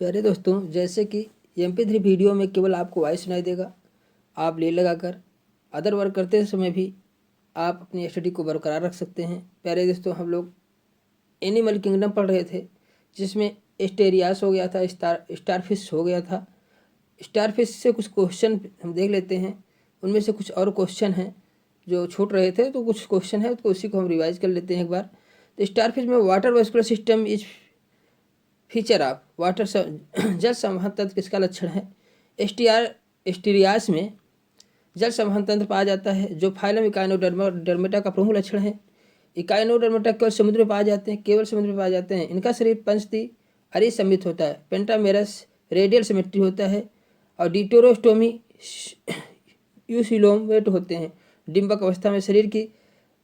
प्यारे दोस्तों, जैसे कि MP3 वीडियो में केवल आपको वॉइस सुनाई देगा। आप ले लगाकर अदर वर्क करते समय भी आप अपनी स्टडी को बरकरार रख सकते हैं। प्यारे दोस्तों, हम लोग एनिमल किंगडम पढ़ रहे थे, जिसमें स्टेरियास हो गया था, स्टारफिश हो गया था। स्टारफिश से कुछ क्वेश्चन हम देख लेते हैं। उनमें से कुछ और क्वेश्चन हैं जो छूट रहे थे, तो कुछ क्वेश्चन है तो उसी को हम रिवाइज कर लेते हैं एक बार। तो स्टारफिश में water vascular system is feature of water जल संवहन तंत्र किसका लक्षण है? स्टीरियास में जल संवहन तंत्र पाया जाता है, जो फाइलम इकाइनोडर्मेटा का प्रमुख लक्षण है। इकाइनोडर्मेटा केवल समुद्र में पाए जाते हैं, केवल समुद्र में पाए जाते हैं। इनका शरीर पंचती अरी समित होता है। पेंटामेरस रेडियल सिमेट्री होता है और डिटोरोस्टोमी यूसिलोमेट होते हैं। डिम्बक अवस्था में शरीर की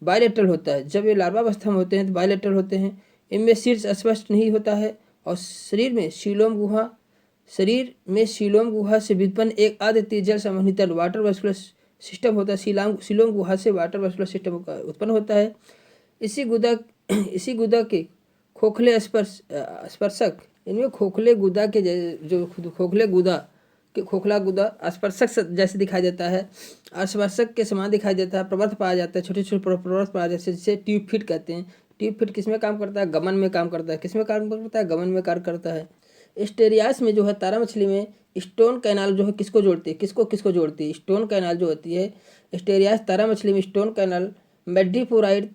बायलेटरल होता है। जब ये लार्वा अवस्था में होते हैं तो बायलेटरल होते हैं। इनमें शीर्ष स्पष्ट नहीं होता है और शरीर में सीलोम गुहा से व्युत्पन्न एक अद्वितीय जल संबंधी तल वाटर वेस्कुलर सिस्टम होता है। सीलोम गुहा से वाटर वेस्कुलर सिस्टम उत्पन्न होता है। इसी गुदा के खोखले स्पर्शक, इनमें खोखले गुदा के जो खोखला गुदा स्पर्शक जैसे दिखाई देता है, स्पर्शक के समान दिखाई देता है। प्रवर्त पाया जाता है, छोटे छोटे प्रवर्त पाया जाता है, जिसे ट्यूब फिट कहते हैं। ट्यूब फिट किस में काम करता है? गमन में काम करता है। किस में काम करता है? गमन में कार्य करता है। स्टेरियास में जो है तारा मछली में स्टोन कैनाल जो है किसको जोड़ती है? किसको जोड़ती है? स्टोन कैनाल जो होती है स्टेरियास तारा मछली में स्टोन कैनाल मेडिपोराइड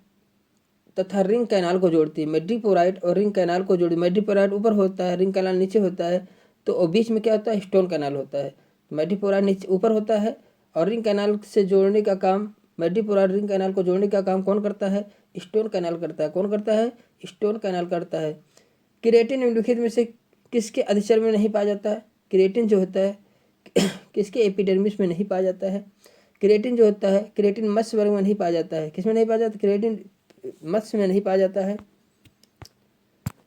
तथा रिंग कैनाल को जोड़ती है। मेडिपोराइड और रिंग कैनाल को जोड़ती है। मेडिपोराइड ऊपर होता है, रिंग कैनाल नीचे होता है, तो बीच में क्या होता है? स्टोन कैनाल होता है। मेडिपोराइड नीचे ऊपर होता है और रिंग कैनाल से जोड़ने का काम, मेडिपोराइड रिंग कैनाल को जोड़ने का काम कौन करता है? स्टोन कैनाल करता है। कौन करता है? स्टोन कैनाल करता है। क्रिएटिन निम्नलिखित में से किसके अधिचर में नहीं पाया जाता है? क्रिएटिन जो होता है किसके एपिडर्मिस में नहीं पाया जाता है? क्रिएटिन जो होता है, क्रिएटिन मत्स्य वर्ग में नहीं पाया जाता है। किसमें नहीं पाया जाता? क्रिएटिन मत्स्य में नहीं पाया जाता है।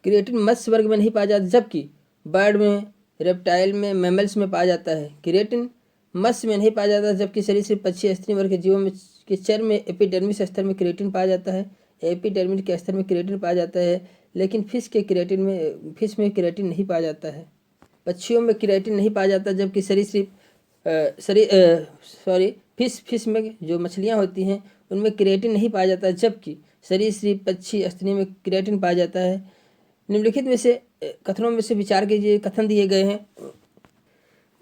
क्रिएटिन मत्स्य वर्ग में नहीं पाया जाता, जबकि बर्ड में, रेप्टाइल में, मैमल्स में पाया जाता है। क्रिएटिन मत्स्य में नहीं पाया जाता, जबकि सरीसृप, पक्षी, स्तनी वर्ग के जीवों में के चर्म में एपिडर्मिस स्तर में क्रिएटिन पाया जाता है। एपिडर्मिस के स्तर में क्रिएटिन पाया जाता है, लेकिन फिश में क्रिएटिन नहीं पाया जाता है। पक्षियों में क्रिएटिन नहीं पाया जाता, जबकि फिश में जो मछलियाँ होती हैं उनमें क्रिएटिन नहीं पाया जाता, जबकि सरीसृप, पक्षी, स्तनी में क्रिएटिन पाया जाता है। निम्नलिखित में से कथनों में से विचार कीजिए। कथन दिए गए हैं।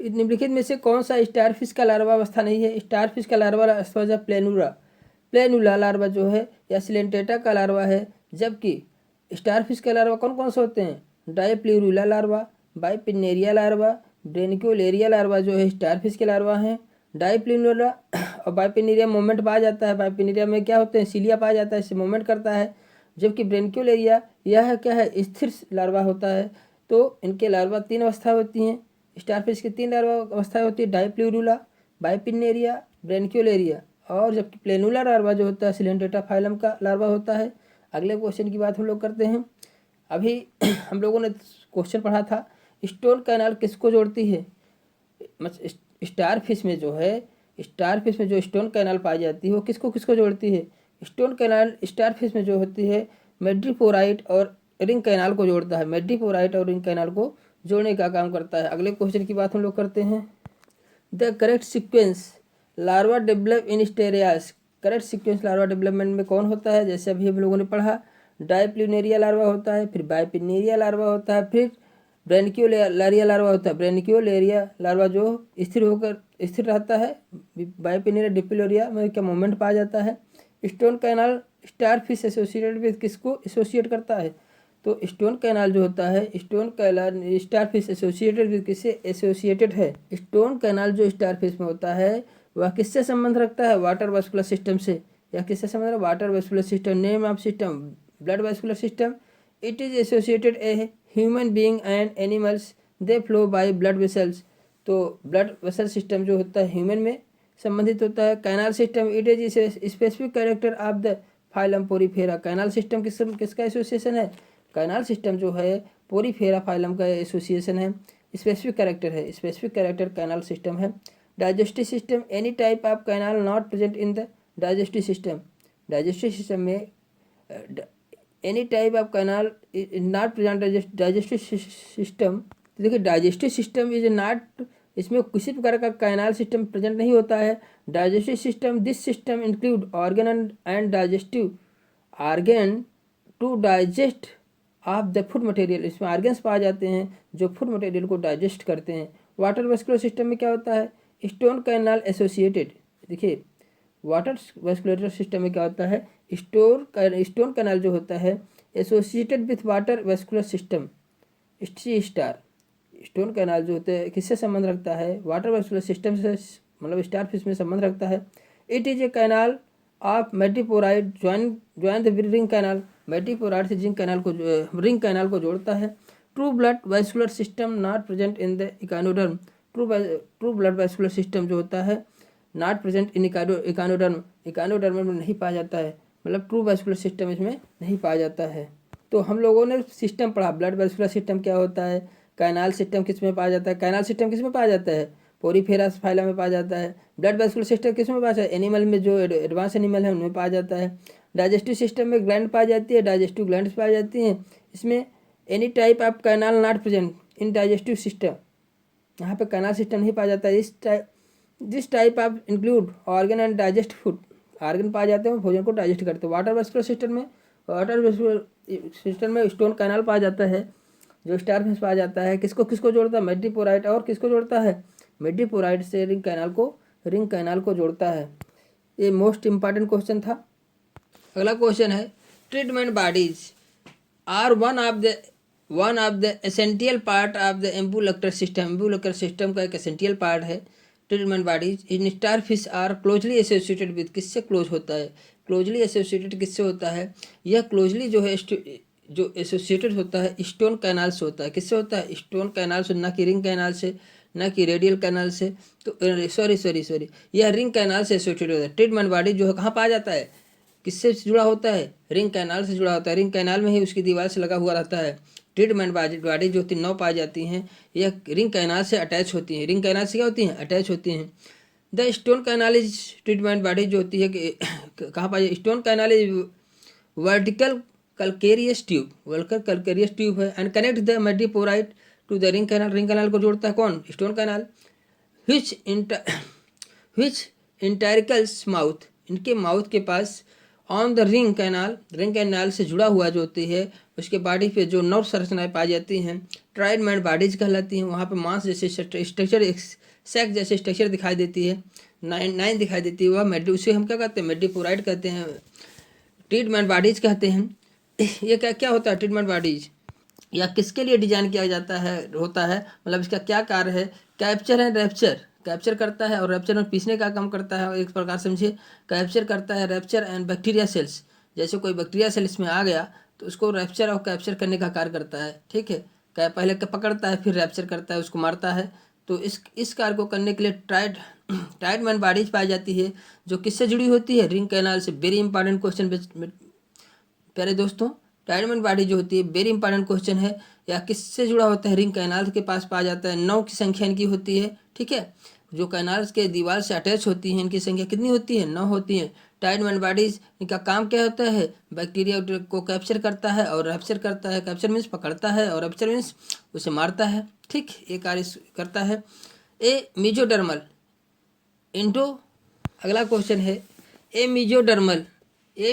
निम्नलिखित में से कौन सा स्टारफिश का लार्वा अवस्था नहीं है? स्टारफिश का लार्वा अवस्था प्लेनुला लार्वा जो है या सिलेंटेटा का लार्वा है, जबकि स्टारफिश का लार्वा कौन कौन से होते हैं? डायप्ल्यूरुला लार्वा, बाइपिनेरिया लार्वा, ब्रेनक्यूलेरिया लार्वा जो है स्टारफिश के लार्वा हैं। डायप्ल्यूरुला और बाइपिनेरिया मूवमेंट पाया जाता है। बाइपिनेरिया में क्या होते हैं? सीलिया पाया जाता है, इससे मूवमेंट करता है। जबकि ब्रेनक्यूलेरिया यह क्या है? स्थिर लार्वा होता है। तो इनके लार्वा 3 अवस्था होती हैं। स्टारफिश की 3 लार्वा अवस्थाएं होती है, डायप्ल्यूरुला, बाइपिनेरिया, ब्रेनक्यूलेरिया। और जबकि प्लेनुला लार्वा जो होता है सिलेंटेटा फाइलम का लार्वा होता है। अगले क्वेश्चन की बात हम लोग करते हैं। अभी हम लोगों ने क्वेश्चन पढ़ा था, स्टोन कैनाल किसको जोड़ती है? स्टारफिश में जो स्टोन कैनाल पाई जाती है वो किसको जोड़ती है? स्टोन कैनाल स्टारफिश में जो होती है मेडिपोराइड और रिंग कैनाल को जोड़ता है। मेडिपोराइड और रिंग कैनाल को जोड़ने का काम करता है। अगले क्वेश्चन की बात हम लोग करते हैं। The correct sequence larva develop in Asterias, correct sequence larva development में कौन होता है? जैसे अभी हम लोगों ने पढ़ा, डायप्ल्यूनेरिया लार्वा होता है, फिर बाइपिनेरिया लार्वा होता है, फिर ब्रेनक्यूलेरिया लार्वा होता है। ब्रेनक्यूलेरिया लार्वा जो स्थिर रहता है। बाइपिनेरिया डिप्लोरिया में क्या मूवमेंट पाया जाता है। Stone canal starfish associated with किसको एसोसिएट करता है? तो स्टोन कैनाल जो होता है, stone canal starfish associated with किससे एसोसिएटेड है? स्टोन कैनाल जो स्टारफिश में होता है वह किससे संबंध रखता है? वाटर वेस्कुलर सिस्टम से। या किससे संबंध? Water vascular system. Name of system blood vascular system. It is associated a human being and animals, they flow by blood vessels. तो ब्लड वेसल सिस्टम जो होता है ह्यूमन में संबंधित होता है। Canal system it is specific character of the phylum Porifera. Canal system किसका association है? कैनाल सिस्टम जो है पोरीफेरा फाइलम का एसोसिएशन है, स्पेसिफिक कैरेक्टर कैनाल सिस्टम है। Digestive system any type of canal not present in the digestive system में any type of canal not present digestive system तो देखिए डाइजेस्टिव सिस्टम इज नॉट, इसमें किसी प्रकार का कैनाल सिस्टम प्रेजेंट नहीं होता है। Digestive system, this system include organ and digestive organ to digest of the food material, इसमें ऑर्गन्स पाए जाते हैं जो फूड मटेरियल को डाइजेस्ट करते हैं। वाटर वेस्कुलर सिस्टम में क्या होता है, स्टोन कैनाल एसोसिएटेड, देखिए वाटर वेस्कुलर सिस्टम में क्या होता है, स्टोन कैनाल जो होता है associated with water vascular system, sea star, stone canal जो होते हैं किससे संबंध रखता है, वाटर वेस्कुलर सिस्टम से, मतलब स्टार फिश में संबंध रखता है। It is a canal of madreporite join the ring canal, madreporite से रिंग कैनाल को जोड़ता है। True blood vascular system not present in the echinoderm, true blood vascular system जो होता है नॉट प्रेजेंट इन इकानोडर्म में नहीं पाया जाता है, मतलब ट्रू वेस्कुलर सिस्टम इसमें नहीं पाया जाता है। तो हम लोगों ने सिस्टम पढ़ा, ब्लड वेस्कुलर सिस्टम क्या होता है, कैनाल सिस्टम किस में पाया जाता है, कैनाल सिस्टम किस में पाया जाता है, पोरीफेरस फाइलम में पाया जाता है। ब्लड वेस्कुलर सिस्टम किस में पाया जाता है, एनिमल में, जो एडवांस एनिमल है उनमें पाया जाता है। डाइजेस्टिव सिस्टम में ग्लैंड पाई जाती है, डाइजेस्टिव ग्लैंड्स पाई जाती हैं। इसमें any type of canal not present in digestive system, यहाँ पे कैनाल सिस्टम नहीं पाया जाता है। This type of include organ and digest food, organ पाए जाते हैं भोजन को डाइजेस्ट करते हैं। वाटर वेस्कुलर सिस्टम में स्टोन कैनाल पाया जाता है जो स्टार फिश पाया जाता है। किसको किसको जोड़ता है, मेडिपोराइट और किसको जोड़ता है, मेडिपोराइट से रिंग कैनाल को जोड़ता है। ये मोस्ट इम्पॉर्टेंट क्वेश्चन था। अगला क्वेश्चन है, treatment bodies are one of the essential part of the ambulacral system, ambulacral system का एक एसेंशियल पार्ट है treatment bodies in starfish are closely associated with, किससे क्लोज होता है, क्लोजली एसोसिएटेड किससे होता है, यह क्लोजली जो है जो एसोसिएटेड होता है स्टोन कैनाल से होता है। किससे होता है, स्टोन कैनाल से, ना कि रिंग कैनाल से, ना कि रेडियल कैनाल से। तो सॉरी यह रिंग कैनाल से एसोसिएटेड होता है। ट्रीटमेंट बॉडी जो है कहाँ पाया जाता है, किससे जुड़ा होता है, रिंग कैनाल से जुड़ा होता है। रिंग कैनाल में ही उसकी दीवार से लगा हुआ रहता है। ट्रीटमेंट बॉडी जो 9 पाई जाती हैं यह रिंग कैनाल से अटैच होती हैं। रिंग कैनाल से क्या होती हैं, अटैच होती हैं। द स्टोन कैनाल इज, ट्रीटमेंट बॉडी जो होती है कि कहाँ पाई, stone canal is vertical calcareous tube है and connect the madreporite to the ring canal, ring canal को जोड़ता है कौन, stone canal. Which encircles mouth, इनके माउथ के पास ऑन द रिंग कैनाल से जुड़ा हुआ जो होती है उसके बॉडी पे जो नर्व संरचनाएं पाई जाती हैं ट्राइडमेंट बॉडीज कहलाती हैं। वहाँ पे मांस जैसे स्ट्रक्चर, सेक जैसे स्ट्रक्चर दिखाई देती है, नाइन दिखाई देती है, वह उसे हम क्या कहते हैं, मेडिपोराइट कहते हैं, ट्रीटमेंट बॉडीज कहते हैं। ये क्या होता है ट्रीटमेंट बॉडीज, या किसके लिए डिजाइन किया जाता है होता है, मतलब इसका क्या कार्य है, कैप्चर एंड रैप्चर, कैप्चर करता है और रैप्चर में पीसने का काम करता है। एक प्रकार समझिए, कैप्चर करता है, रैप्चर एंड बैक्टीरिया सेल्स, जैसे कोई बैक्टीरिया सेल इसमें आ गया तो उसको रैप्चर और कैप्चर करने का कार्य करता है। ठीक है, पहले पकड़ता है फिर रैप्चर करता है, उसको मारता है। तो इस कार्य को करने के लिए ट्राइडमेंट बॉडीज पाई जाती है जो किससे जुड़ी होती है, रिंग कैनाल से। वेरी इंपॉर्टेंट क्वेश्चन प्यारे दोस्तों, ट्राइडमेंट बॉडी जो होती है वेरी इंपॉर्टेंट क्वेश्चन है, या किससे जुड़ा होता है, रिंग कैनाल के पास पाया जाता है। 9 की संख्या इनकी होती है। ठीक है, जो कैनाल्स के दीवार से अटैच होती हैं इनकी संख्या कितनी होती है, 9 होती है। ट्राइडमेंट बॉडीज इनका काम क्या होता है, बैक्टीरिया को कैप्चर करता है और रैप्चर करता है। कैप्चर मीन्स पकड़ता है और रैप्चर मीन्स उसे मारता है। ठीक, ये कार्य करता है। ए मीजोडर्मल इंटो, अगला क्वेश्चन है, ए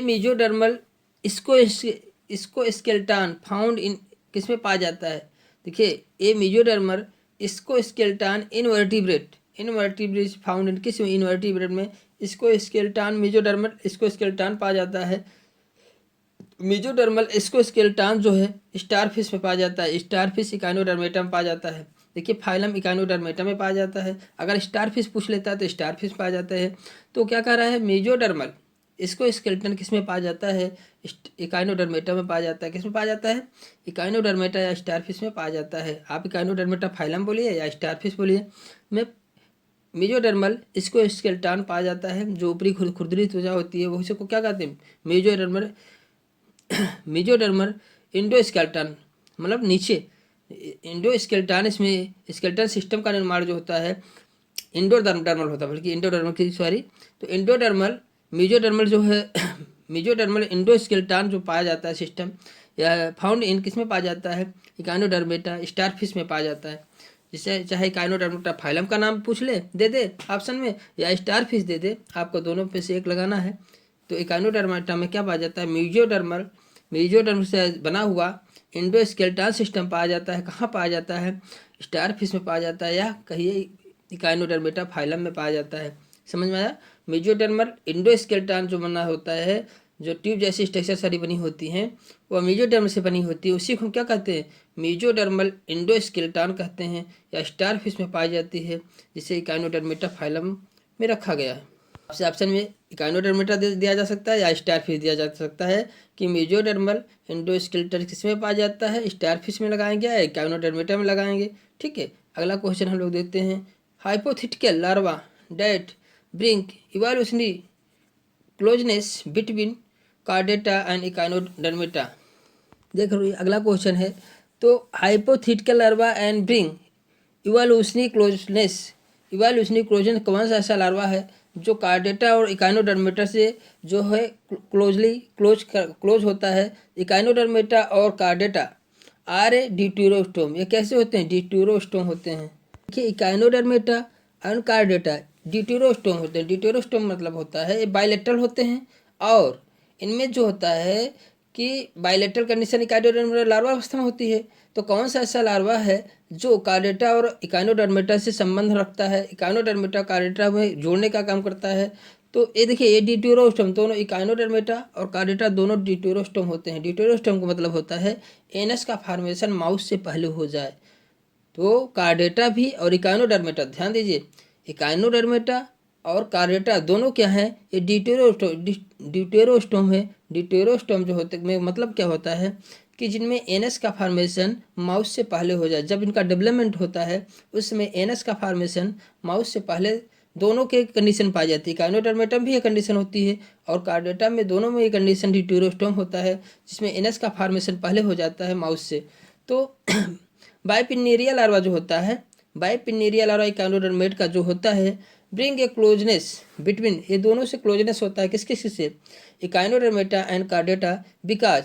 मीजोडर्मल इसको स्केल्टान फाउंड इन, किस में पाया जाता है, देखिए ए मीजोडर्मल इसको स्केल्टान इनवर्टिब्रेट फाउंड इन, किस में, इनवर्टिब्रेट में इसको स्केल्टान, मीजोडर्मल इसको स्केल्टान पाया जाता है। मीजोडर्मल इसको स्केल्टान जो है स्टारफिश में पाया जाता है। स्टारफिश इकाइनोडर्मेटा में पाया जाता है। देखिए फाइलम इकाइनोडर्मेटा में पाया जाता है। अगर स्टारफिश पूछ लेता है तो स्टारफिश पाया जाता है। तो क्या कह रहा है, मीजोडर्मल इसको स्केल्टन किस में पाया जाता है, इकाइनोडर्मेटा में पाया जाता है। किस में पाया जाता है, इकाइनोडर्मेटा या स्टारफिश में पाया जाता है। आप इकाइनोडर्मेटा फाइलम बोलिए या स्टारफिश बोलिए, में मीजोडर्मल इसको स्केल्टान पाया जाता है। जो ऊपरी खुरदरी त्वचा होती है वो इसको क्या कहते हैं, मीजोडर्मल इंडोस्केल्टन, मतलब नीचे इंडोस्केल्टन, इसमें स्केल्टन सिस्टम का निर्माण जो होता है इंडोडर्मल होता है, बल्कि इंडोडर्मल की सॉरी, तो इंडोडर्मल मीजोडर्मल जो है मीजोडर्मल इंडोस्केल्टन जो पाया जाता है सिस्टम या फाउंड इन, किस में पाया जाता है, इकाइनोडर्मेटा स्टारफिश में पाया जाता है। जिसे चाहे इकाइनोडर्मेटा फाइलम का नाम पूछ ले दे दे ऑप्शन में, या स्टारफिश दे दे, आपको दोनों पे से एक लगाना है। तो इकाइनोडर्मेटा में क्या पाया जाता है? मेसोडर्म से बना हुआ एंडोस्केलेटन सिस्टम पाया जाता है। कहाँ पाया जाता है? स्टारफिश में पाया जाता है, या कहिए इकाइनोडर्मेटा फाइलम में पाया जाता है। समझ में आया? मेसोडर्मल एंडोस्केलेटन जो बना होता है, जो ट्यूब जैसी स्ट्रक्चर सारी बनी होती हैं, वह मेसोडर्म से बनी होती है। उसी को हम क्या कहते हैं? मेसोडर्मल एंडोस्केलेटन कहते हैं, या स्टारफिश में पाई जाती है, जिसे इकाइनोडर्मेटा फाइलम में रखा गया है। आपसे ऑप्शन में इकाइनोडर्मेटा दिया जा सकता है या स्टारफिश दिया जा सकता है कि मेसोडर्मल एंडोस्केलेटन किसमें पाया जाता है? स्टारफिश में लगाएंगे या इकाइनोडर्मेटा में लगाएंगे। ठीक है, अगला क्वेश्चन हम लोग देखते हैं। Hypothetical larva that bring evolutionary closeness between Chordata and Echinodermata. देख लो, अगला क्वेश्चन है। तो hypothetical larva and bring evolutionary closeness कौन सा ऐसा लार्वा है जो कार्डेटा और इकाइनोडर्मेटा से जो है क्लोज होता है? इकाइनोडर्मेटा और कार्डेटा आर ए डिट्यूरोस्टोम। ये कैसे होते हैं? डिट्यूरोस्टोम होते हैं। देखिए, इकाइनोडर्मेटा और कार्डेटा डिट्यूरोस्टोम होते हैं। डिट्यूरोस्टोम मतलब होता है ये बायलेटरल होते हैं, और इनमें जो होता है कि बायलेटरल कंडीशन इकाइनोडर्मेटा लार्वा अवस्था में होती है। तो कौन सा ऐसा लार्वा है जो कार्डेटा और इकाइनोडर्मेटा से संबंध रखता है, इकाइनोडर्मेटा कार्डेटा में जोड़ने का काम करता है? तो ये देखिए, ये डिट्यूरोस्टोम, दोनों इकाइनोडर्मेटा और कार्डेटा दोनों डिट्यूरोस्टोम होते हैं। डिट्यूरोस्टोम का मतलब होता है एनस का फॉर्मेशन माउस से पहले हो जाए। तो कार्डेटा भी और इकाइनोडर्मेटा, ध्यान दीजिए, इकाइनोडर्मेटा और कार्डेटा दोनों क्या है? ये डिट्यूरोस्टोम है। डिट्यूरोस्टोम जो होते में मतलब क्या होता है कि जिनमें एनस का फॉर्मेशन माउस से पहले हो जाए। जब इनका डेवलपमेंट होता है उसमें एनस का फॉर्मेशन माउस से पहले दोनों के कंडीशन पाई जाती है। इकाइनोडर्मेटा में भी ये कंडीशन होती है और कार्डेटा में, दोनों में ये कंडीशन डिट्यूरोस्टोम होता है, जिसमें एनस का फॉर्मेशन पहले हो जाता है माउस से। तो बाइपिन्नेरिया लार्वा जो होता है, बाइपिन्नेरिया लार्वा इकाइनोडर्मेट का जो होता है, ब्रिंग ए क्लोजनेस बिटवीन, ये दोनों से क्लोजनेस होता है। किस किस से? Echinodermata and Chordata, because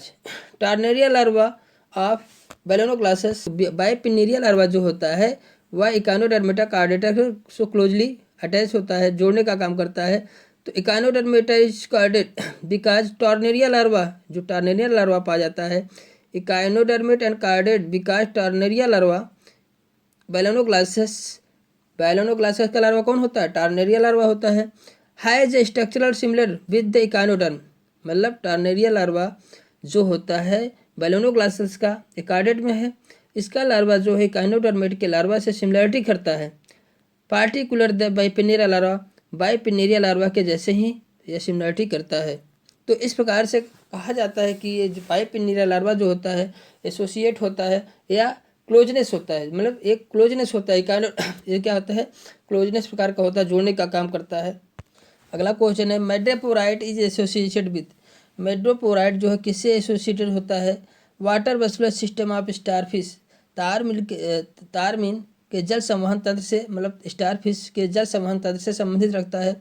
tornaria larva of Balanoglossus. Bipinnaria larva जो होता है वह इकाइनोडर्मेटा कार्डेटा से क्लोजली अटैच होता है, जोड़ने का काम करता है। तो Echinodermata is chordate because tornaria larva, जो टॉर्नेरिया लार्वा पाया जाता है, echinoderm and chordate because tornaria larva Balanoglossus का लार्वा कौन होता है? टॉर्नेरिया लार्वा होता है। Has a structural similar with the echinoderm, मतलब टॉर्नेरिया लार्वा जो होता है बैलोनोग्लासस का कार्डेट में है, इसका लार्वा जो है इकाइनोडर्मेट के लार्वा से सिमिलरिटी करता है। पार्टिकुलर द बाइपिन्नेरिया लार्वा के जैसे ही यह सिमिलरिटी करता है। तो इस प्रकार से कहा जाता है कि ये जो बाइपिन्नेरिया लार्वा जो होता है एसोसिएट होता है या क्लोजनेस होता है, मतलब एक क्लोजनेस होता है। ये क्या होता है? क्लोजनेस प्रकार का होता है, जोड़ने का काम करता है। अगला क्वेश्चन है, madreporite is associated with, madreporite जो है किससे एसोसिएटेड होता है? Water vascular system of starfish, तारमीन के जल संवहन तंत्र से, मतलब स्टारफिश के जल संवहन तंत्र से संबंधित रखता है।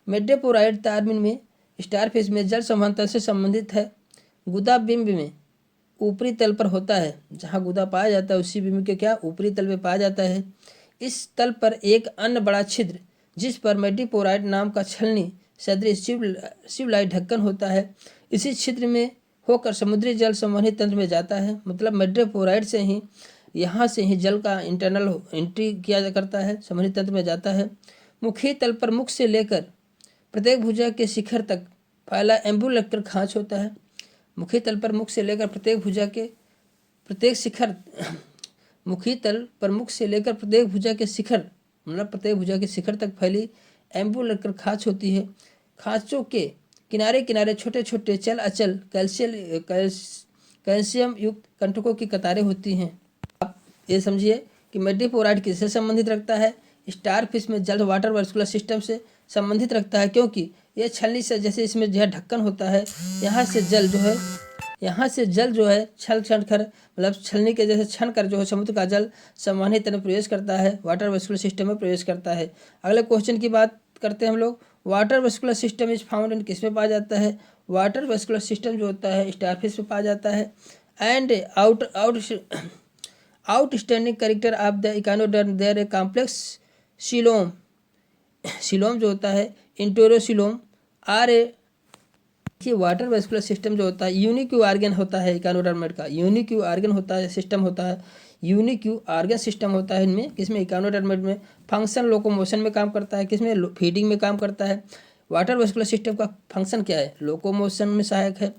मैड्रोपोराइट तारमीन में, स्टारफिश में जल संवहन तंत्र से संबंधित है। गुदा बिंब में ऊपरी तल पर होता है, जहाँ गुदा पाया जाता है उसी बिंब के क्या ऊपरी तल में पाया जाता है। इस तल पर एक अन्य बड़ा छिद्र जिस पर मैड्रोपोराइट नाम का छलनी सदृश शिवलाइट ढक्कन होता है, इसी छिद्र में होकर समुद्री जल संवहनी तंत्र में जाता है। मतलब मैड्रोपोराइट से ही, यहाँ से ही जल का इंटरनल एंट्री किया करता है, संवहनी तंत्र में जाता है। मुखी तल पर मुख से लेकर प्रत्येक भुजा के शिखर तक फैला एम्बुलेक्टर खाँच होता है। मुखी तल पर मुख से लेकर प्रत्येक भुजा के प्रत्येक शिखर मुखी तल पर मुख से लेकर प्रत्येक भुजा के शिखर, मतलब प्रत्येक भुजा के शिखर तक फैली एम्बुलेक्टर खाँच होती है। खाँचों के किनारे किनारे छोटे छोटे चल अचल कैल्शियम युक्त कंटकों की कतारें होती हैं। आप ये समझिए कि मैड्रोपोराइट किससे संबंधित रखता है? स्टारफिश में जल वाटर वेस्कुलर सिस्टम से संबंधित रखता है, क्योंकि यह छलनी से, जैसे इसमें जो है ढक्कन होता है, यहाँ से जल जो है छल कर, मतलब छलनी के जैसे छन कर जो है समुद्र का जल संवहनी तंत्र में प्रवेश करता है, वाटर वेस्कुलर सिस्टम में प्रवेश करता है। अगले क्वेश्चन की बात करते हैं हम लोग। Water vascular system is found in किस में पाया जाता है? वाटर वेस्कुलर सिस्टम जो होता है स्टारफिश में पाया जाता है। And outstanding character of the echinoderm there a complex coelom, coelom जो होता है इंटोरोसिलोम आर ए। देखिए वाटर वेस्कुलर सिस्टम जो होता है यूनिक्यू आर्गन होता है इकानोडर्मेट का, यूनिक्यू आर्गन होता है, सिस्टम होता है, यूनिक्यू आर्गन सिस्टम होता है इनमें, किसमें इकानोडर्मेट में। फंक्शन लोकोमोशन में काम करता है, किसमें फीडिंग में काम करता है। वाटर वेस्कुलर सिस्टम का फंक्शन क्या है, लोकोमोशन में सहायक है,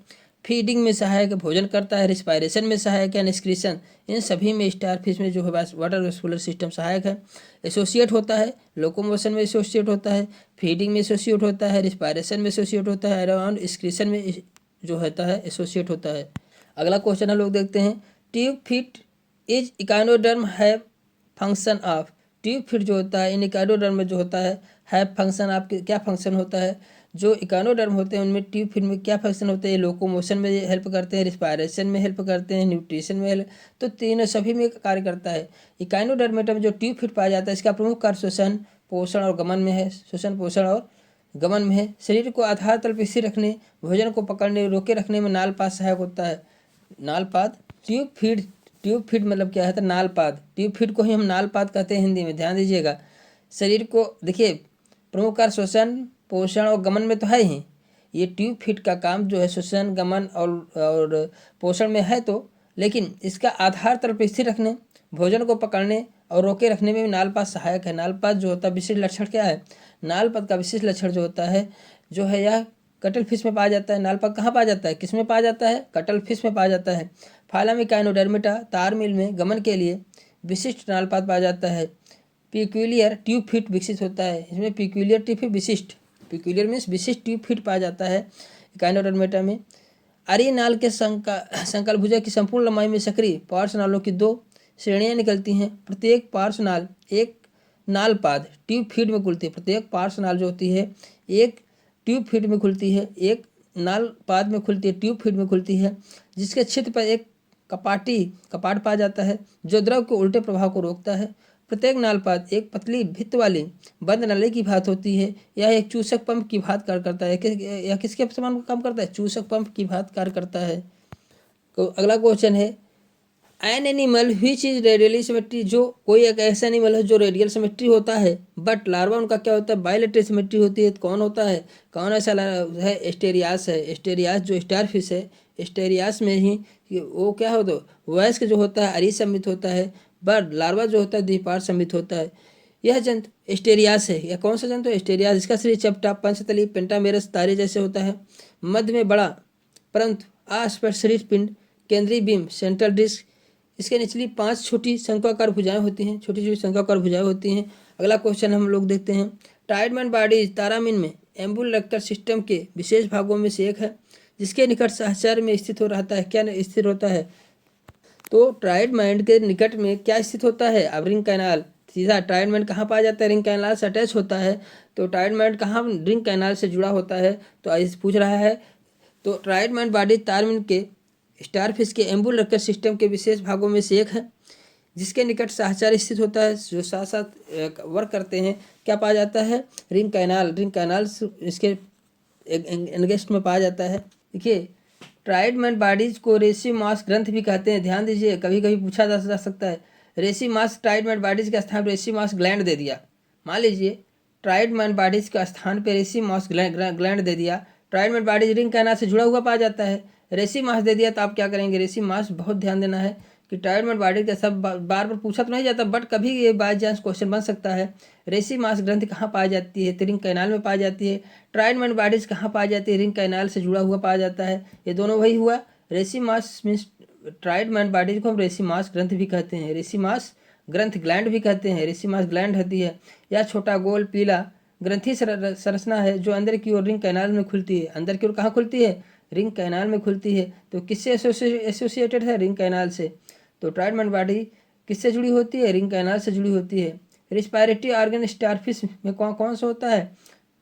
फीडिंग में सहायक है, भोजन करता है, रिस्पायरेशन में सहायक है, निष्क्रिशन, इन सभी में स्टारफिश में जो है वाटर वेस्कुलर सिस्टम सहायक है। एसोसिएट होता है, लोकोमोशन में एसोसिएट होता है, फीडिंग में एसोसिएट होता है, रिस्पायरेशन में एसोसिएट होता है, अराउंड एक्सक्रीशन में जो होता है एसोसिएट होता है। अगला क्वेश्चन हम लोग देखते हैं, tube fit is echinoderm have function of. Tube fit जो होता है इन इकानोडर्म में जो होता है हैव फंक्शन ऑफ, क्या फंक्शन होता है, जो इकानोडर्म होते हैं उनमें ट्यूब फिट में क्या फंक्शन होते हैं, लोकोमोशन में हेल्प करते हैं, रिस्पायरेशन में हेल्प करते हैं, न्यूट्रिशन में हेल्प, तो तीनों सभी में कार्य करता है। इकानोडर्मेटा में जो ट्यूब फिट पाया जाता है इसका प्रमुख कार्य श्वसन पोषण और गमन में है, श्वसन पोषण और गमन में है। शरीर को आधार तल पर स्थिर रखने, भोजन को पकड़ने रोके रखने में नालपाद सहायक होता है। नालपाद ट्यूब फीड मतलब क्या है, तो नालपाद, ट्यूब फीड को ही हम नालपाद कहते हैं हिंदी में, ध्यान दीजिएगा। शरीर को देखिए प्रमुख कार्य श्वसन पोषण और गमन में तो है ही, ये ट्यूब फीड का काम जो है श्वसन गमन और पोषण में है तो, लेकिन इसका आधार तल पर स्थिर रखने, भोजन को पकड़ने और रोके रखने में भी नालपाद सहायक है। नालपाद जो होता है विशिष्ट लक्षण क्या है, नालपाद का विशिष्ट लक्षण जो होता है जो है यह कटल फिश में पाया जाता है। नालपाद कहाँ पाया जाता है, किस में पाया जाता है, कटल फिश में पाया जाता है। फाइलम इकाइनोडर्मेटा तारमील में गमन के लिए विशिष्ट नालपाद पाया जाता है। पिक्यूलियर ट्यूब फिट विकसित होता है, इसमें पिक्यूलियर ट्यूब फिट विशिष्ट, पिक्यूलियर मीन्स विशिष्ट ट्यूब फिट पाया जाता है इकाइनोडर्मेटा में। आर्य नाल के संकल भुजा की संपूर्ण लंबाई में सक्रिय पार्श्वनालों की 2 श्रेणियां निकलती हैं। प्रत्येक पार्श्वनाल एक नालपाद ट्यूब फीड में खुलती है, प्रत्येक पार्श्वनाल जो होती है एक ट्यूब फीड में खुलती है, एक नालपाद में खुलती है, ट्यूब फीड में खुलती है, जिसके क्षेत्र पर एक कपाट पाया जाता है जो द्रव के उल्टे प्रभाव को रोकता है। प्रत्येक नालपाद एक पतली भित्त वाली बंद नली की भात होती है। यह एक चूसक पंप की भात कार्य करता है। यह किसके समान काम करता है, चूसक पंप की भात कार्य करता है। तो अगला क्वेश्चन है, an animal which is radially symmetry, जो कोई एक ऐसा एनिमल है जो रेडियल सिमेट्री होता है बट लार्वा उनका क्या होता है, बायलेटरल सिमेट्री होती है। तो कौन होता है, कौन ऐसा है, एस्टेरियास है। एस्टेरियास जो स्टारफिश है, एस्टेरियास में ही वो क्या होता है, वयस्क जो होता है अरिसमित होता है, बट लार्वा जो होता है द्विपार्श्व समित होता है। यह जंतु एस्टेरियास है। यह कौन सा जंतु है, एस्टेरियास। इसका शरीर चपटा पंचतली पेंटामेरस तारे जैसे होता है, मध्य में बड़ा परंतु आसपास शरीर पिंड, केंद्रीय बीम सेंट्रल डिस्क, इसके निचली 5 छोटी शंक्वाकार भुजाएं होती हैं, छोटी छोटी शंक्वाकार भुजाएं होती हैं। अगला क्वेश्चन हम लोग देखते हैं, टाइडमैन बॉडीज तारामीन में एम्बुलेक्टर सिस्टम के विशेष भागों में से एक है जिसके निकट सहचर्य में स्थित हो रहता है। क्या स्थित होता है, तो ट्राइडमैन के निकट में क्या स्थित होता है, अब रिंग कैनाल। सीधा ट्राइडमैन कहाँ पाया जाता है, रिंग कैनाल से अटैच होता है। तो ट्राइडमैन कहाँ रिंग कैनाल से जुड़ा होता है, तो ऐसे पूछ रहा है। तो ट्राइडमैन बॉडी तारमीन के स्टारफिश के एम्बुलेक्टर सिस्टम के विशेष भागों में से एक है जिसके निकट सहचर्य स्थित होता है, जो साथ साथ वर्क करते हैं। क्या पाया जाता है, रिंग कैनाल, रिंग कैनाल इसके एंगेस्ट में पाया जाता है। देखिए ट्राइडमैन बॉडीज को रेसिमास ग्रंथ भी कहते हैं, ध्यान दीजिए, कभी कभी पूछा जा सकता है। रेसिमास ट्राइडमैन बॉडीज के स्थान पर रेसिमास ग्लैंड दे दिया, मान लीजिए ट्राइडमैन बॉडीज के स्थान पर रेसिमास ग्लैंड दे दिया। ट्राइडमैन बॉडीज रिंग कैनाल से जुड़ा हुआ पाया जाता है। रेसिमास दे दिया तो आप क्या करेंगे, रेसिमास बहुत ध्यान देना है कि ट्राइडमैन बॉडी का सब बार बार पूछा तो नहीं जाता, बट कभी ये बाई चांस क्वेश्चन बन सकता है। रेसिमास ग्रंथि कहाँ पाई जाती है, तो रिंग कैनाल में पाई जाती है। ट्राइडमैन बॉडीज कहाँ पाई जाती है, रिंग कैनाल से जुड़ा हुआ पाया जाता है। ये दोनों वही हुआ। रेसिमास मीन्स ट्राइडमैन बॉडीज को हम रेसिमास ग्रंथ भी कहते हैं, रेसिमास ग्रंथ ग्लैंड भी कहते हैं। रेसिमास ग्लैंड होती है यह छोटा गोल पीला ग्रंथि संरचना है जो अंदर की ओर रिंग कैनाल में खुलती है। अंदर की ओर कहाँ खुलती है, रिंग कैनाल में खुलती है। तो किससे एसोसिएटेड है, रिंग कैनाल से। तो ट्राइडमैन बॉडी किससे जुड़ी होती है, रिंग कैनाल से जुड़ी होती है। रिस्पायरेटरी ऑर्गन स्टारफिश में कौन कौन सा होता है,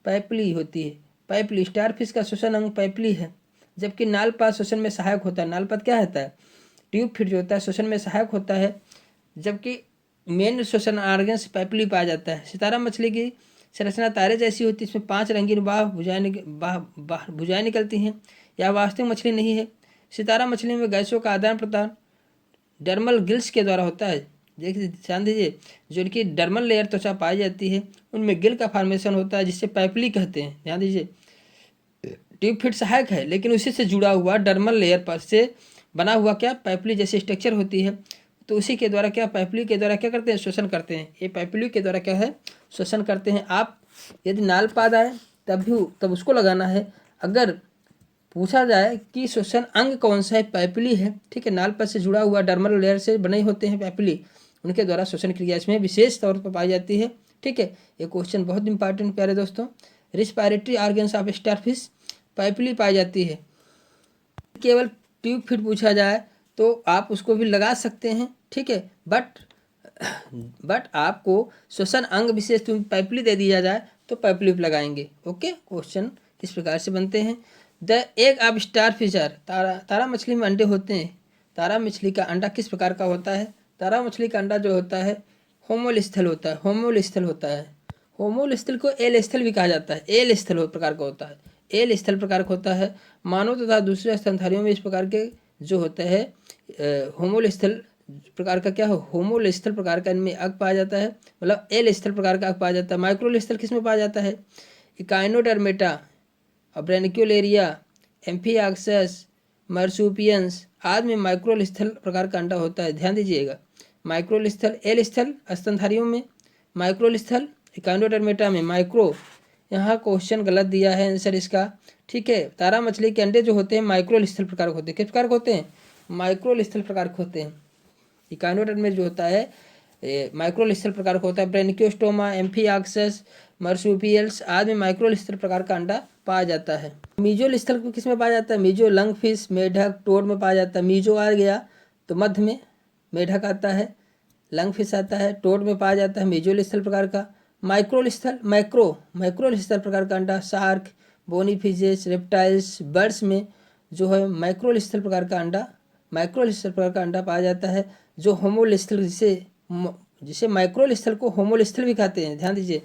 पैपली होती है। पैपली स्टारफिश का श्वसन अंग पैपली है, जबकि नालपाद श्वसन में सहायक होता है। नालपाद क्या होता है, ट्यूब फिट जो होता है श्वसन में सहायक होता है, जबकि मेन श्वसन ऑर्गन से पैपली पाया जाता है। सितारा मछली की संरचना तारे जैसी होती है, इसमें 5 रंगीन भुजाएं निकलती हैं। यह वास्तविक मछली नहीं है। सितारा मछली में गैसों का आदान प्रदान डर्मल गिल्स के द्वारा होता है। देखिए ध्यान दीजिए, जो इनकी डर्मल लेयर त्वचा पाई जाती है उनमें गिल का फॉर्मेशन होता है जिससे पैपली कहते हैं। ध्यान दीजिए, ट्यूब फिट सहायक है लेकिन उसी से जुड़ा हुआ डर्मल लेयर पर से बना हुआ क्या पैपली जैसे स्ट्रक्चर होती है, तो उसी के द्वारा क्या पैपली के द्वारा क्या करते हैं, श्वसन करते हैं। ये पैपली के द्वारा क्या है, श्वसन करते हैं। आप यदि नालपाद आए तब उसको लगाना है। अगर पूछा जाए कि श्वसन अंग कौन सा है, पैपली है, ठीक है। नालपाद से जुड़ा हुआ डर्मल लेयर से बने होते हैं पैपली, उनके द्वारा श्वसन क्रिया इसमें विशेष तौर पर पाई जाती है, ठीक है। ये क्वेश्चन बहुत इंपॉर्टेंट प्यारे दोस्तों। रिस्पायरेटरी ऑर्गन्स ऑफ स्टारफिश, पैपली पाई जाती है। केवल ट्यूब फिट पूछा जाए तो आप उसको भी लगा सकते हैं, ठीक है। बट आपको श्वसन अंग विशेष पैपली दे दिया जाए तो पैपली लगाएंगे। ओके, क्वेश्चन इस प्रकार से बनते हैं। The egg of star fish, तारा मछली में अंडे होते हैं। तारा मछली का अंडा किस प्रकार का होता है? तारा मछली का अंडा जो होता है होमोल स्थल होता है। होमोल स्थल होता है। होमोल स्थल को एल स्थल भी कहा जाता है। एल स्थल प्रकार का होता है। एल स्थल प्रकार का होता है। मानव तथा दूसरे स्तनधारियों में इस प्रकार के जो होते हैं होमोल स्थल प्रकार का क्या हो, होमोल स्थल प्रकार का इनमें अग पाया जाता है, मतलब एल स्थल प्रकार का अग पाया जाता है। माइक्रोल स्थल किस में पाया जाता है? इकाइनोडर्मेटा, ब्रेनक्यूलेरिया, एम्फियाक्सस, मर्सूपियंस आदि में माइक्रोल स्थल प्रकार का अंडा होता है। ध्यान दीजिएगा, माइक्रोल स्थल एल स्थल स्तनधारियों में, माइक्रोल स्थल इकाइनोडर्मेटा में। माइक्रो यहाँ क्वेश्चन गलत दिया है आंसर इसका, ठीक है। तारा मछली के अंडे जो होते हैं माइक्रोल स्थल प्रकार के होते हैं। किस प्रकार के होते हैं? माइक्रोल स्थल प्रकार के होते हैं। इकाइनोडर्म में जो होता है माइक्रोल स्थल प्रकार का होता है। ब्रेनकियोस्टोमा, एम्फियाक्सस, मर्सूपियल्स आदि में माइक्रोल स्थल प्रकार का अंडा पाया जाता है। मीजोल स्थल किस में पाया जाता है? मीजो लंग फिश, मेढक, टोड में पाया जाता है। मीजो आ गया तो मध्य में मेढक आता है, लंग फिश आता है, टोड में पाया जाता है मीजोल स्थल प्रकार का। माइक्रोल स्थल माइक्रोल स्थल प्रकार का अंडा shark, bony fishes, reptiles, birds में जो है माइक्रोल स्थल प्रकार का अंडा, माइक्रोल स्थल प्रकार का अंडा पाया जाता है। जो होमोल स्थल जिसे माइक्रोल स्थल को होमोल स्थल भी कहते हैं। ध्यान दीजिए,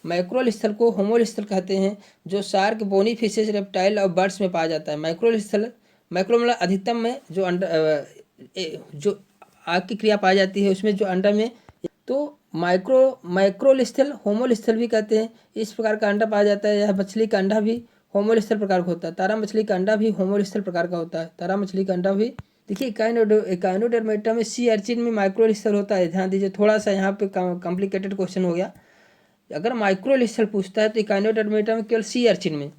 माइक्रोल स्थल को होमोल स्थल कहते हैं जो शार्क, बोनी फिशेस, रेप्टाइल और बर्ड्स में पाया जाता है। माइक्रोल स्थल, माइक्रो मतलब अधिकतम में जो अंडा जो आग की क्रिया पाई जाती है उसमें जो अंडा में, तो माइक्रोल स्थल होमोल स्थल भी कहते हैं। इस प्रकार का अंडा पाया जाता है। यह मछली का अंडा भी होमोल स्थल प्रकार का होता है। तारा मछली का अंडा भी होमोल स्थल प्रकार का होता है। तारा मछली का अंडा भी, देखिए इकाइनोडर्मेटा में सी अर्चिन में माइक्रोल स्थल होता है। ध्यान दीजिए, थोड़ा सा यहाँ पे कॉम्प्लिकेटेड क्वेश्चन हो गया। अगर माइक्रोल स्थल पूछता है तो इकाइनोडर्मेटा में केवल सी अर्चिन में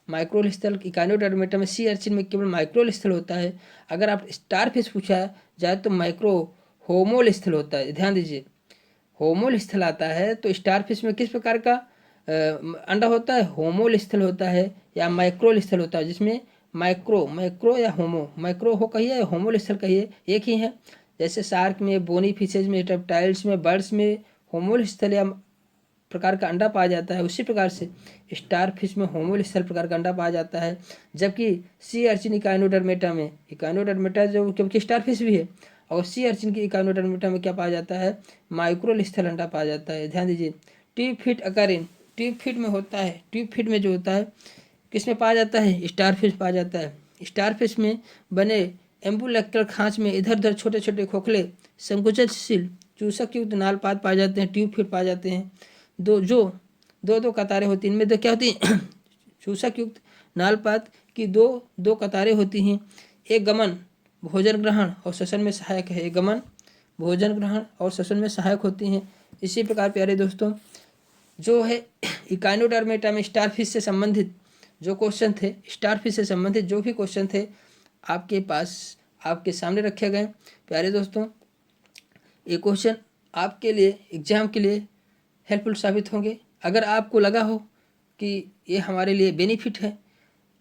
माइक्रोल स्थल, इकाइनोडर्मेटा में सी अर्चिन में केवल माइक्रोल स्थल होता है। अगर आप स्टार फिश पूछा जाए तो माइक्रो होमोल स्थल होता है। ध्यान दीजिए, होमोल स्थल आता है तो स्टार फिश में किस प्रकार का अंडा होता है? होमोल स्थल होता है या माइक्रोल स्थल होता है, जिसमें माइक्रो या माइक्रो हो कहिए या होमोल स्थल कहिए, एक ही है। जैसे शार्क में, बोनी फिशेज में, रेप्टाइल्स में, बर्ड्स में होमोल स्थल या प्रकार का अंडा पाया जाता है, उसी प्रकार से स्टार फिश में होमोल स्थल प्रकार का अंडा पाया जाता है। जबकि सी अर्चिन इकाइनोडर्मेटा में, इकाइनोडर्मेटा जो क्योंकि स्टार फिश भी है, और सी अर्चिन की इकाइनोडर्मेटा में क्या पाया जाता है? माइक्रोल स्थल अंडा पाया जाता है। ध्यान दीजिए, ट्यूब फिट अकरिन, ट्यूब फिट में होता है। ट्यूब फिट में जो होता है किस में पाया जाता है? स्टार फिश पाया जाता है। स्टार फिश में बने एम्बुलेक्टल खांच में इधर उधर छोटे छोटे खोखले संकुचनशील चूसक युक्त नालपात पाए जाते हैं। ट्यूब फिट पाए जाते हैं। दो कतारें होती हैं, इनमें तो क्या होती हैं? चूसक युक्त नालपात की दो कतारें होती हैं। एक गमन, भोजन ग्रहण और श्वसन में सहायक है। एक गमन, भोजन ग्रहण और श्वसन में सहायक होती हैं। इसी प्रकार प्यारे दोस्तों जो है इकाइनोडर्मेटा में स्टार फिश से संबंधित जो क्वेश्चन थे, स्टार फिश से संबंधित जो भी क्वेश्चन थे आपके पास, आपके सामने रखे गए। प्यारे दोस्तों, ये क्वेश्चन आपके लिए एग्जाम के लिए हेल्पफुल साबित होंगे। अगर आपको लगा हो कि ये हमारे लिए बेनिफिट है,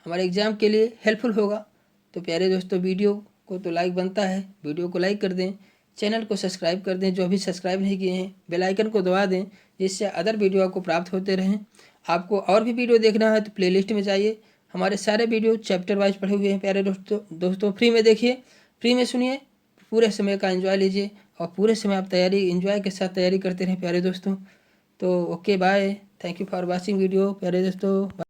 हमारे एग्ज़ाम के लिए हेल्पफुल होगा, तो प्यारे दोस्तों वीडियो को तो लाइक बनता है, वीडियो को लाइक कर दें, चैनल को सब्सक्राइब कर दें जो अभी सब्सक्राइब नहीं किए हैं, बेल आइकन को दबा दें जिससे अदर वीडियो आपको प्राप्त होते रहें। आपको और भी वीडियो देखना है तो प्लेलिस्ट में जाइए, हमारे सारे वीडियो चैप्टर वाइज पढ़े हुए हैं। प्यारे दोस्तों फ्री में देखिए, फ्री में सुनिए, पूरे समय का एंजॉय लीजिए और पूरे समय आप एंजॉय के साथ तैयारी करते रहें प्यारे दोस्तों। तो okay bye, thank you for watching video प्यारे दोस्तों।